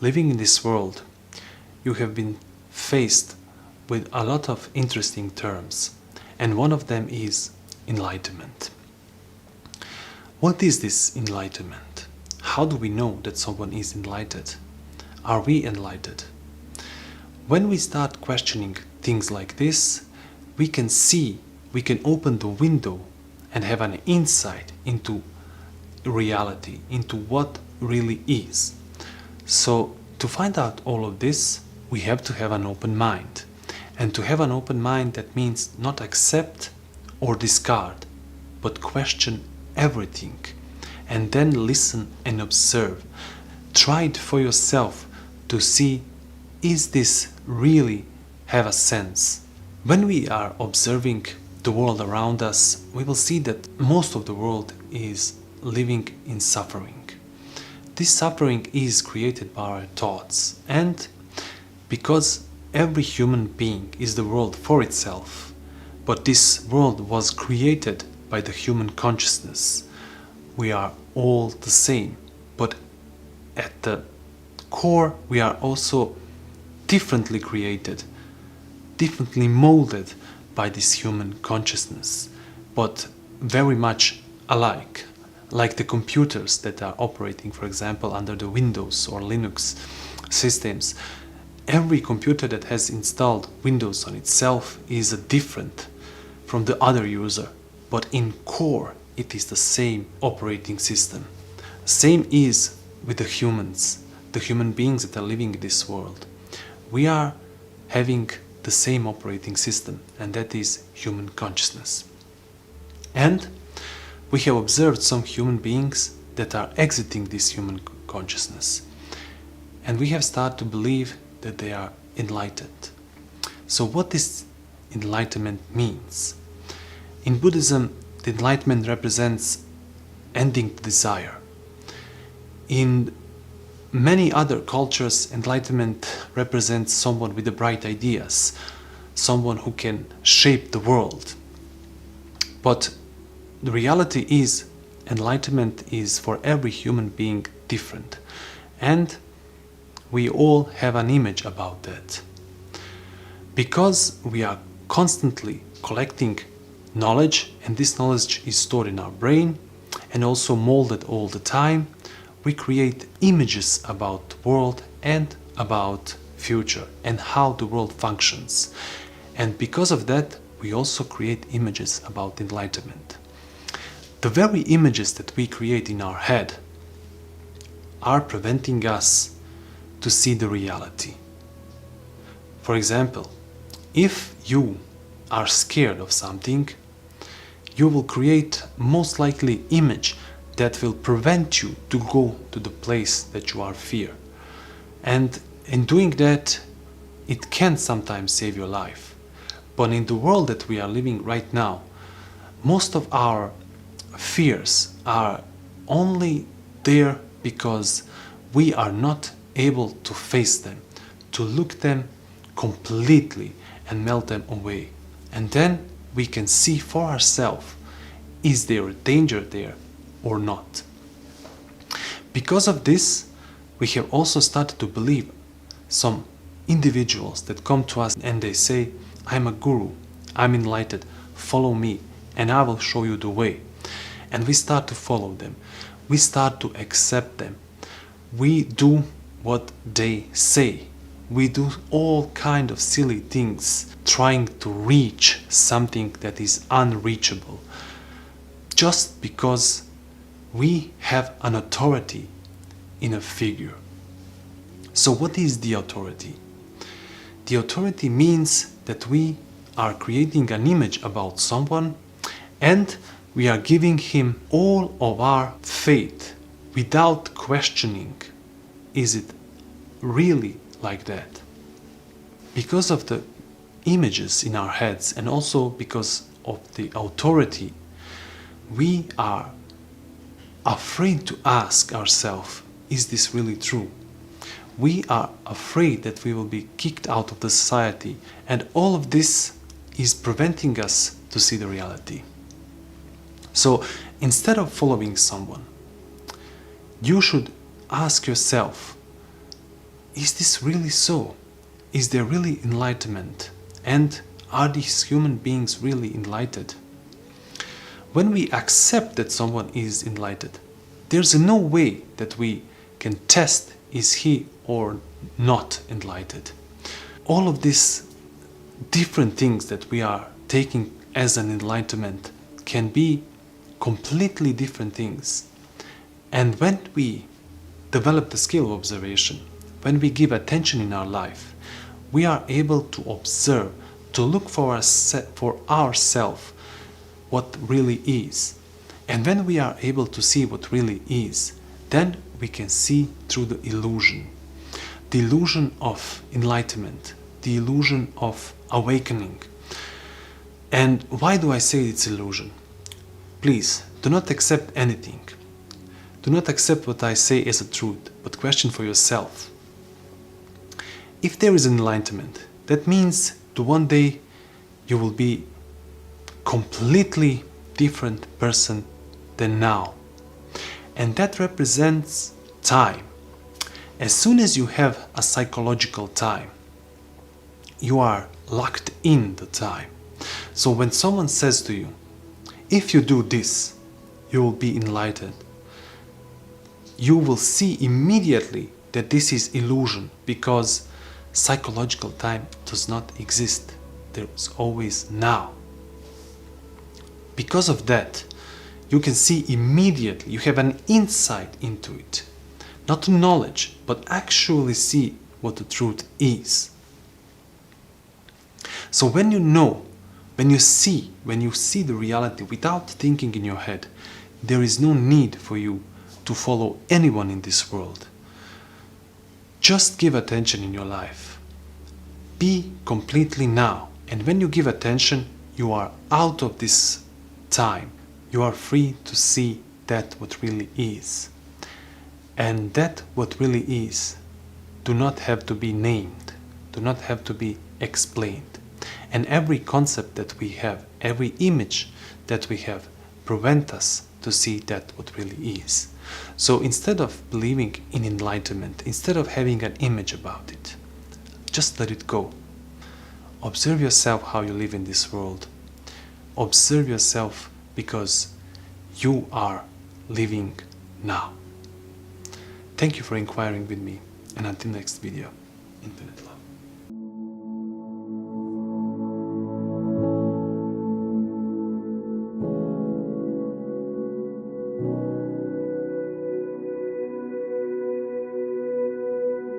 Living in this world, you have been faced with a lot of interesting terms, and one of them is enlightenment. What is this enlightenment? How do we know that someone is enlightened? Are we enlightened? When we start questioning things like this, we can open the window and have an insight into reality, into what really is. So to find out all of this, we have to have an open mind. And to have an open mind, that means not accept or discard, but question everything. And then listen and observe. Try it for yourself to see, is this really have a sense? When we are observing the world around us, we will see that most of the world is living in suffering. This suffering is created by our thoughts, and because every human being is the world for itself, but this world was created by the human consciousness. We are all the same, but at the core we are also differently created, differently molded by this human consciousness, but very much alike. Like the computers that are operating, for example, under the Windows or Linux systems. Every computer that has installed Windows on itself is different from the other user, but in core it is the same operating system. Same is with the humans, the human beings that are living in this world. We are having the same operating system, and that is human consciousness. And we have observed some human beings that are exiting this human consciousness, and we have started to believe that they are enlightened. So what this enlightenment means? In Buddhism, the enlightenment represents ending desire. In many other cultures, enlightenment represents someone with the bright ideas, someone who can shape the world. But the reality is, enlightenment is for every human being different, and we all have an image about that. Because we are constantly collecting knowledge, and this knowledge is stored in our brain and also molded all the time, we create images about the world and about future and how the world functions. And because of that, we also create images about enlightenment. The very images that we create in our head are preventing us to see the reality. For example, if you are scared of something, you will create most likely image that will prevent you to go to the place that you are fear. And in doing that, it can sometimes save your life. But in the world that we are living right now, most of our fears are only there because we are not able to face them, to look them completely and melt them away. And then we can see for ourselves, is there a danger there or not? Because of this, we have also started to believe some individuals that come to us and they say, I'm a guru, I'm enlightened, follow me and I will show you the way. And we start to follow them. We start to accept them. We do what they say. We do all kind of silly things, trying to reach something that is unreachable. Just because we have an authority in a figure. So what is the authority? The authority means that we are creating an image about someone and we are giving him all of our faith without questioning, is it really like that? Because of the images in our heads and also because of the authority, we are afraid to ask ourselves, is this really true? We are afraid that we will be kicked out of the society, and all of this is preventing us to see the reality. So instead of following someone, you should ask yourself, is this really so? Is there really enlightenment? And are these human beings really enlightened? When we accept that someone is enlightened, there's no way that we can test is he or not enlightened. All of these different things that we are taking as an enlightenment can be completely different things. And when we develop the skill of observation, when we give attention in our life, we are able to observe, to look for ourselves what really is. And when we are able to see what really is, then we can see through the illusion of enlightenment, the illusion of awakening. And why do I say it's illusion? Please, do not accept anything. Do not accept what I say as a truth, but question for yourself. If there is enlightenment, that means that one day you will be completely different person than now. And that represents time. As soon as you have a psychological time, you are locked in the time. So when someone says to you, if you do this, you will be enlightened, you will see immediately that this is illusion, because psychological time does not exist. There is always now. Because of that, you can see immediately, you have an insight into it. Not knowledge, but actually see what the truth is. So when you know, when you see the reality without thinking in your head, there is no need for you to follow anyone in this world. Just give attention in your life. Be completely now. And when you give attention, you are out of this time. You are free to see that what really is. And that what really is do not have to be named, do not have to be explained. And every concept that we have, every image that we have, prevent us to see that what really is. So instead of believing in enlightenment, instead of having an image about it, just let it go. Observe yourself how you live in this world. Observe yourself, because you are living now. Thank you for inquiring with me, and until next video, infinite love.